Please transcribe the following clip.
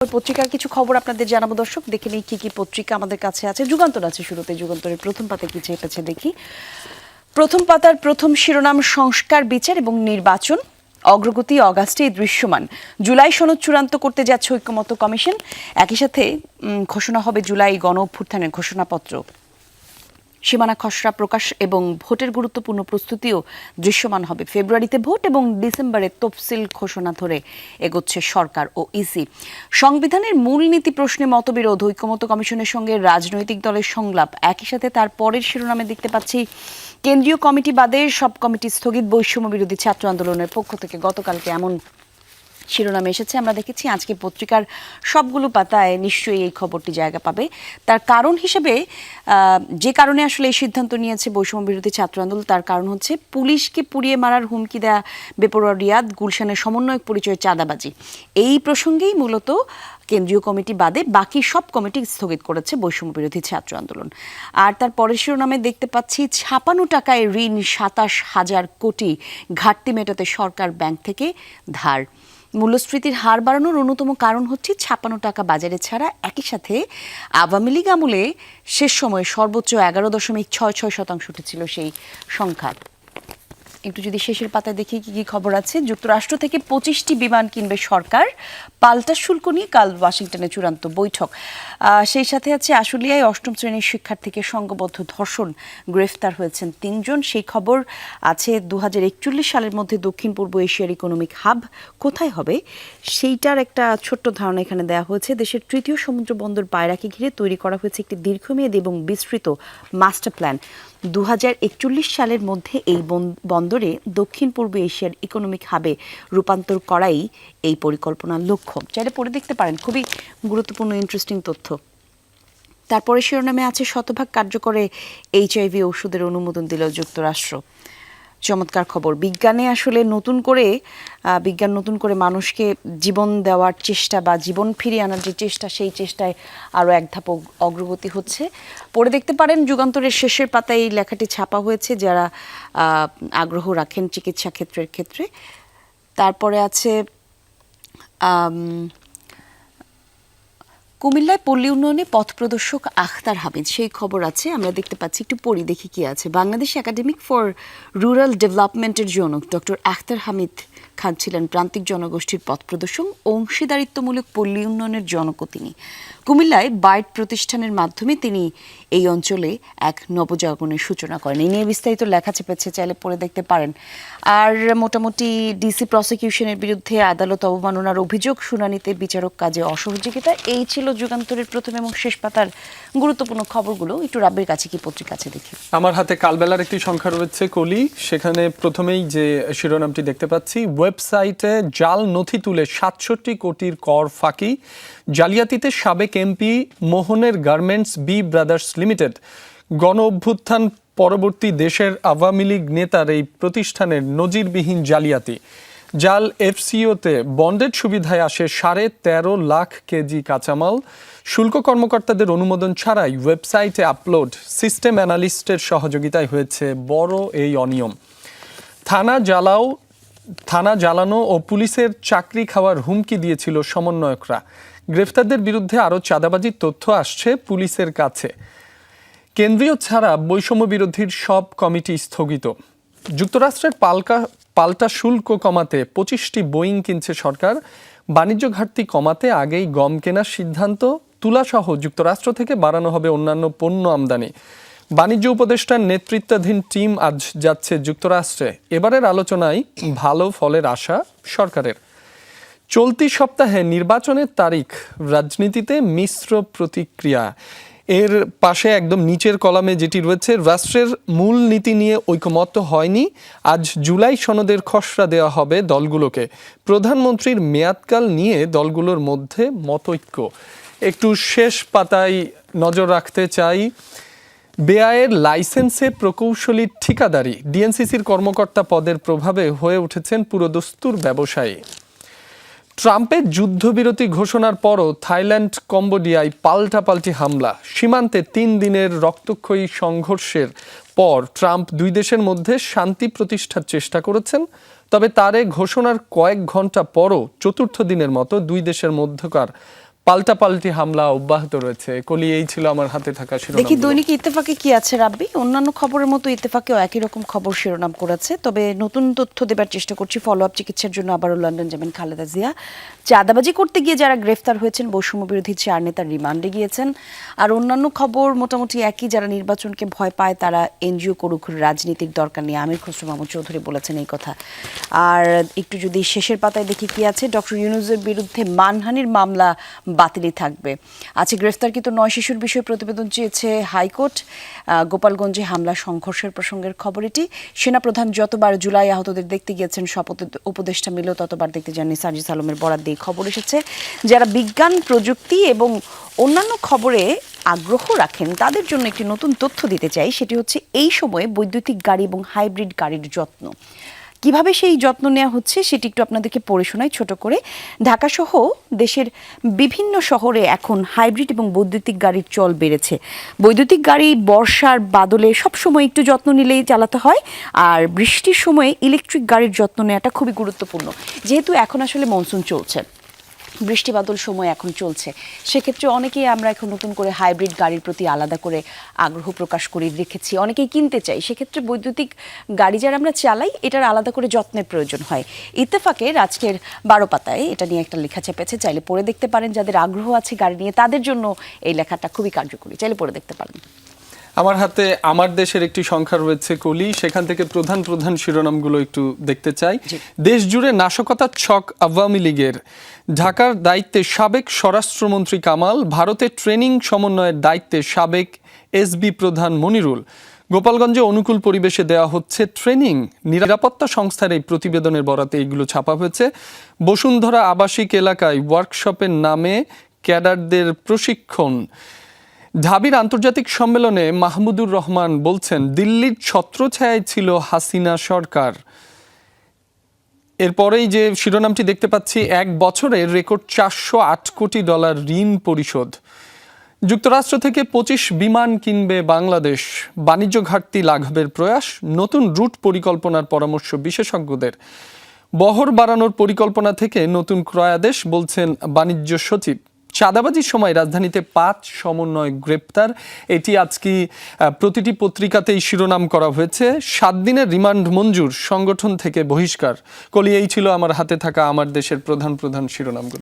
পত্রিকার কিছু খবর আপনাদের জানাবো দর্শক, দেখে নেই কি কি পত্রিকা আমাদের কাছে আছে। যুগান্তর আছে শুরুতে, যুগান্তরের প্রথম পাতায় কি চেপেছে দেখি। প্রথম পাতার প্রথম শিরোনাম সংস্কার বিচার এবং নির্বাচন, অগ্রগতি অগাস্টে দৃশ্যমান, জুলাই সনদ চূড়ান্ত করতে যাচ্ছে ঐক্যমত্য কমিশন, একই সাথে ঘোষণা হবে জুলাই গণ অভ্যুত্থানের ঘোষণাপত্র, সীমানা খসড়া প্রকাশ এবং ভোটের গুরুত্বপূর্ণ প্রস্তুতিও দৃশ্যমান হবে। ফেব্রুয়ারিতে ভোট এবং ডিসেম্বরে তফসিল ঘোষণা ধরে এগোচ্ছে সরকার ও ইসি। সংবিধানের মূলনীতি প্রশ্নে মতবিরোধ, ঐক্যমত্য কমিশনের সঙ্গে রাজনৈতিক দলের সংলাপ, একই সাথে তার পরের শিরোনামে দেখতে পাচ্ছি কেন্দ্রীয় কমিটি বাদে সব কমিটি স্থগিত, বৈষম্য বিরোধী ছাত্র আন্দোলনের পক্ষ থেকে গতকালকে এমন শিরোনামে এসেছে। আমরা দেখেছি আজকে পত্রিকার সবগুলো পাতায় নিশ্চয়ই এই খবরটি জায়গা পাবে। তার কারণ হিসেবে যে কারণে আসলে এই সিদ্ধান্ত নিয়েছে বৈষম্য বিরোধী ছাত্র আন্দোলন, তার কারণ হচ্ছে পুলিশকে পুড়িয়ে মারার হুমকি দেয়া বেপরোয়া রিয়াদ, গুলশানের সমন্বয়ক পরিচয় চাঁদাবাজি। এই প্রসঙ্গেই মূলত কেন্দ্রীয় কমিটি বাদে বাকি সব কমিটি স্থগিত করেছে বৈষম্য বিরোধী ছাত্র আন্দোলন। আর তার পরের শিরোনামে দেখতে পাচ্ছি ৫৬ টাকায় ঋণ ২৭,০০০ কোটি, ঘাটতি মেটাতে সরকার ব্যাংক থেকে ধার। মূল্যস্ফীতির হার বাড়ানোর অন্যতম কারণ হচ্ছে ৫৬ টাকা বাজারে ছাড়া, একই সাথে আওয়ামী লীগ আমলে শেষ সময়ে সর্বোচ্চ ১১.৬৬% উঠেছিল সেই সংখ্যা। একটু যদি শেষের পাতায় দেখি কি কি খবর আছে। যুক্তরাষ্ট্র থেকে ২৫টি বিমান কিনবে সরকার, পাল্টা শুল্ক নিয়ে কাল ওয়াশিংটনে চূড়ান্ত বৈঠক। সেই সাথে আছে আশুলিয়ায় ৮ম শ্রেণীর শিক্ষার্থীকে সংঘবদ্ধ ধর্ষণ, গ্রেফতার হয়েছেন ৩ জন। সেই খবর আছে ২০৪১ সালের মধ্যে দক্ষিণ পূর্ব এশিয়ার ইকোনমিক হাব কোথায় হবে সেইটার একটা ছোট্ট ধারণা এখানে দেওয়া হয়েছে। দেশের তৃতীয় সমুদ্র বন্দর পায়রাকে ঘিরে তৈরি করা হয়েছে একটি দীর্ঘমেয়াদী এবং বিস্তৃত মাস্টার প্ল্যান। ২০৪১ সালের মধ্যে এই বন্দরে দক্ষিণ পূর্ব এশিয়ার ইকোনমিক হাবে রূপান্তর করাই এই পরিকল্পনার লক্ষ্য। চাইলে পড়ে দেখতে পারেন, খুবই গুরুত্বপূর্ণ ইন্টারেস্টিং তথ্য। তারপরে শিরোনামে আছে শতভাগ কার্যকরে HIV ওষুধের অনুমোদন দিল যুক্তরাষ্ট্র। চমৎকার খবর। বিজ্ঞান নতুন করে মানুষকে জীবন দেওয়ার চেষ্টা বা জীবন ফিরিয়ে আনার যে চেষ্টা, সেই চেষ্টায় আরও এক ধাপ অগ্রগতি হচ্ছে। পড়ে দেখতে পারেন, যুগান্তরের শেষের পাতায় এই লেখাটি ছাপা হয়েছে যারা আগ্রহ রাখেন চিকিৎসা ক্ষেত্রে। তারপরে আছে কুমিল্লায় পল্লী উন্নয়নে পথ প্রদর্শক আখতার হামিদ, সেই খবর আছে। আমরা দেখতে পাচ্ছি, একটু পড়ি দেখি কি আছে। বাংলাদেশ একাডেমিক ফর রুরাল ডেভেলপমেন্টের জনক ডক্টর আখতার হামিদ খান ছিলেন প্রান্তিক জনগোষ্ঠীর পথ প্রদর্শক, অংশীদারিত্বমূলক পল্লী উন্নয়নের জনকও তিনি। কুমিল্লায় বাইট প্রতিষ্ঠানের মাধ্যমে তিনি এই অঞ্চলে এক নবজাগরণের সূচনা করেন। এই নিয়ে বিস্তারিত লেখা চেপেছে, চাইলে পড়ে দেখতে পারেন। আর মোটামুটি ডিসি প্রসিকিউশনের বিরুদ্ধে আদালত অবমাননার অভিযোগ, শুনানিতে বিচারক কাজে অসহযোগিতা। এই ছিল যুগান্তরের প্রথম এবং শেষ পাতার গুরুত্বপূর্ণ খবরগুলো। একটু রাব্বির কাছে কি পত্রিকা আছে দেখি। আমার হাতে কালবেলার একটি সংখ্যা রয়েছে কলি, সেখানে প্রথমেই যে শিরোনামটি দেখতে পাচ্ছি, ওয়েবসাইটে জাল নথি তুলে ৬৭ কোটির কর ফাঁকি, জালিয়াতিতে সাবেক এমপি মোহনের গার্মেন্টস বি ব্রাদার্স লিমিটেড। গণ অভ্যুত্থান পরবর্তী দেশের আওয়ামী লীগ নেতার এই প্রতিষ্ঠানের নজিরবিহীন জালিয়াতি। জাল FCOতে বন্ডেড সুবিধায় আসে ১৩.৫ লাখ কেজি কাঁচামাল, শুল্ক কর্মকর্তাদের অনুমোদন ছাড়াই ওয়েবসাইটে আপলোড, সিস্টেম অ্যানালিস্টের সহযোগিতায় হয়েছে বড় এই অনিয়ম। থানা জ্বালানো ও পুলিশের চাকরি খাওয়ার হুমকি দিয়েছিল সমন্বয়করা। গ্রেফতারদের বিরুদ্ধে আরও চাঁদাবাজির তথ্য আসছে পুলিশের কাছে। কেন্দ্রীয় ছাড়া বৈষম্য বিরোধীর সব কমিটি স্থগিত। যুক্তরাষ্ট্রের পাল্টা শুল্ক কমাতে 25টি বোয়িং কিনছে সরকার। বাণিজ্য ঘাটতি কমাতে আগেই গম কেনার সিদ্ধান্ত। তুলাসহ যুক্তরাষ্ট্র থেকে বাড়ানো হবে অন্যান্য পণ্য আমদানি। বাণিজ্য উপদেষ্টার নেতৃত্বাধীন টিম আজ যাচ্ছে যুক্তরাষ্ট্রে। এবারের আলোচনায় ভালো ফলের আশা সরকারের। চলতি সপ্তাহে নির্বাচনের তারিখ, রাজনীতিতে মিশ্র প্রতিক্রিয়া। এর পাশে একদম নিচের কলামে যেটি রয়েছে, রাষ্ট্রের মূল নীতি নিয়ে ঐকমত্য হয়নি, আজ জুলাই সনদের খসড়া দেওয়া হবে দলগুলোকে। প্রধানমন্ত্রীর মেয়াদকাল নিয়ে দলগুলোর মধ্যে মতৈক্য। একটু শেষ পাতায় নজর রাখতে চাই। বেআইয়ের লাইসেন্সে প্রকৌশলী ঠিকাদারি, ডিএনসিসির কর্মকর্তা পদের প্রভাবে হয়ে উঠেছেন পুরোদস্তুর ব্যবসায়ী। ট্রাম্পের যুদ্ধবিরতি ঘোষণার পরও থাইল্যান্ড কম্বোডিয়ায় পাল্টাপাল্টি হামলা। সীমান্তে ৩ দিনের রক্তক্ষয়ী সংঘর্ষের পর ট্রাম্প দুই দেশের মধ্যে শান্তি প্রতিষ্ঠার চেষ্টা করেছেন, তবে তার ঘোষণার কয়েক ঘন্টা পরও চতুর্থ দিনের মতো দুই দেশের মধ্যকার পাল্টাপাল্টি হামলা অব্যাহত রয়েছে। কলি, এই ছিল আমার হাতে থাকা দেখি শিরোনামগুলো। দৈনিক ইত্তেফাকে কি আছে রাব্বি। অন্যান্য খবরের মতো ইত্তেফাকেও একই রকম খবর শিরোনাম করেছে, তবে নতুন তথ্য দেবার চেষ্টা করছি। ফলো আপ চিকিৎসার জন্য আবারও লন্ডন যাবেন খালেদা জিয়া। চাঁদাবাজি করতে গিয়ে যারা গ্রেফতার হয়েছেন, বৈষম্য বিরোধী 4 নেতা রিমান্ডে গিয়েছেন। আর অন্যান্য খবর মোটামুটি একই। যারা নির্বাচনকে ভয় পায় তারা এনজিও করুক, রাজনীতির দরকার নেই, আমির খসরু মাহমুদ চৌধুরী বলেছেন এই কথা। আর একটু যদি শেষের পাতায় দেখি কি আছে, ডক্টর ইউনূসের বিরুদ্ধে মানহানির মামলা বাতিলই থাকবে। আছে গ্রেফতারকৃত 9 শিশুর বিষয়ে প্রতিবেদন চেয়েছে হাইকোর্ট। গোপালগঞ্জে হামলা সংঘর্ষের প্রসঙ্গের খবর এটি। সেনাপ্রধান যতবার জুলাই আহতদের দেখতে গিয়েছেন, শপথ উপদেষ্টা মিলেও ততবার দেখতে যাননি, সার্জিস আলমের বরাত দিয়ে খবর এসেছে। যারা বিজ্ঞান, প্রযুক্তি এবং অন্যান্য খবরে আগ্রহ রাখেন তাদের জন্য একটি নতুন তথ্য দিতে চাই। সেটি হচ্ছে এই সময়ে বৈদ্যুতিক গাড়ি এবং হাইব্রিড গাড়ির যত্ন। কিভাবে সেই যত্ন নেওয়া হচ্ছে সেটি একটু আপনাদেরকে পড়ে শোনাই ছোট করে। ঢাকাসহ দেশের বিভিন্ন শহরে এখন হাইব্রিড এবং বৈদ্যুতিক গাড়ির চল বেড়েছে। বৈদ্যুতিক গাড়ি বর্ষার বাদলে সবসময় একটু যত্ন নিলেই চালাতে হয়, আর বৃষ্টির সময়ে ইলেকট্রিক গাড়ির যত্ন নেওয়াটা খুবই গুরুত্বপূর্ণ। যেহেতু এখন আসলে মনসুন চলছে, বৃষ্টি বাদল সময় এখন চলছে, সেক্ষেত্রে অনেকেই আমরা এখন নতুন করে হাইব্রিড গাড়ির প্রতি আলাদা করে আগ্রহ প্রকাশ করে রেখেছি, অনেকেই কিনতে চাই। সেক্ষেত্রে বৈদ্যুতিক গাড়ি যারা আমরা চালাই, এটার আলাদা করে যত্নের প্রয়োজন হয়। ইত্তেফাকের আজকের 12 পাতায় এটা নিয়ে একটা লেখা চেপেছে, চাইলে পড়ে দেখতে পারেন। যাদের আগ্রহ আছে গাড়ি নিয়ে তাদের জন্য এই লেখাটা খুবই কার্যকরী, চাইলে পড়ে দেখতে পারেন। আমার হাতে আমার দেশের একটি সংখ্যা রয়েছে কলি, সেখান থেকে প্রধান প্রধান শিরোনামগুলো একটু দেখতে চাই। দেশ জুড়ে নাশকতার ছক আওয়ামী লীগের। ঢাকার দায়িত্বে সাবেক স্বরাষ্ট্রমন্ত্রী কামাল, ভারতে ট্রেনিং সমন্বয়ের দায়িত্বে সাবেক এসবি প্রধান মনিরুল। গোপালগঞ্জে অনুকূল পরিবেশে দেওয়া হচ্ছে ট্রেনিং। নিরাপত্তা সংস্থার এই প্রতিবেদনের বরাতে এইগুলো ছাপা হয়েছে। বসুন্ধরা আবাসিক এলাকায় ওয়ার্কশপের নামে ক্যাডারদের প্রশিক্ষণ। ঢাবির আন্তর্জাতিক সম্মেলনে মাহমুদুর রহমান বলছেন, দিল্লির ছত্রছায়ায় ছিল হাসিনা সরকার। এরপরেই যে শিরোনামটি দেখতে পাচ্ছি, 1 বছরে রেকর্ড $408 কোটি ঋণ পরিশোধ। যুক্তরাষ্ট্র থেকে 25 বিমান কিনবে বাংলাদেশ। বাণিজ্য ঘাটতি লাঘবের প্রয়াস, নতুন রুট পরিকল্পনার পরামর্শ বিশেষজ্ঞদের। বহর বাড়ানোর পরিকল্পনা থেকে নতুন ক্রয়াদেশ, বলছেন বাণিজ্য সচিব। চাঁদাবাজির সময় রাজধানীতে 5 সমন্বয়ক গ্রেপ্তার। এটি আজকে প্রতিটি পত্রিকাতেই শিরোনাম করা হয়েছে। 7 দিনের রিমান্ড মঞ্জুর, সংগঠন থেকে বহিষ্কার। কলি, এই ছিল আমার হাতে থাকা আমার দেশের প্রধান প্রধান শিরোনামগুলো।